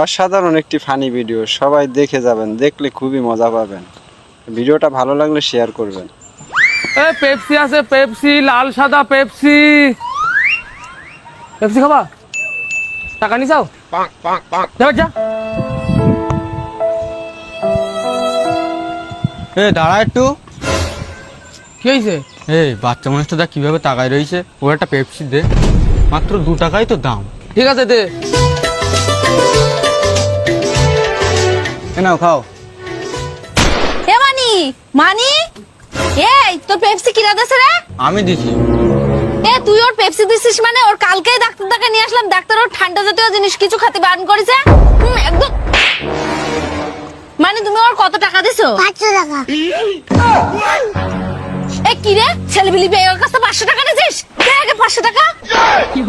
অসাধারণ একটি funny video, সবাই দেখে যাবেন, দেখলে খুবই মজা পাবেন। ভিডিওটা ভালো লাগলে শেয়ার করবেন। পেপসি আছে, পেপসি লাল সাদা পেপসি। পেপসি খাবা? টাকা নি চাও? যা। দাঁড়া একটু। কি হয়েছে? বাচ্চা মানুষটা কিভাবে তাকায় রয়েছে, ও একটা পেপসি দে, মাত্র 2 টাকাই তো দাম। ঠিক আছে দে। নাও খাও। এ মানি এই তোর পেপসি কিরা দেছে রে? আমি দিছি। তুই ওর পেপসি দিছিস মানে? ওর কালকেই ডাক্তার দেখায় নিয়ে আসলাম, ডাক্তার ওর ঠান্ডা জাতীয় জিনিস কিছু খেতে বারণ করেছে। একদম মানে তুমি ওর কত টাকা দিছো? 500 টাকা। কি রে ছেলেবিলি পেয়ে ওর কাছে 500 টাকা নিয়েছিস? দে আগে 500 টাকা। কি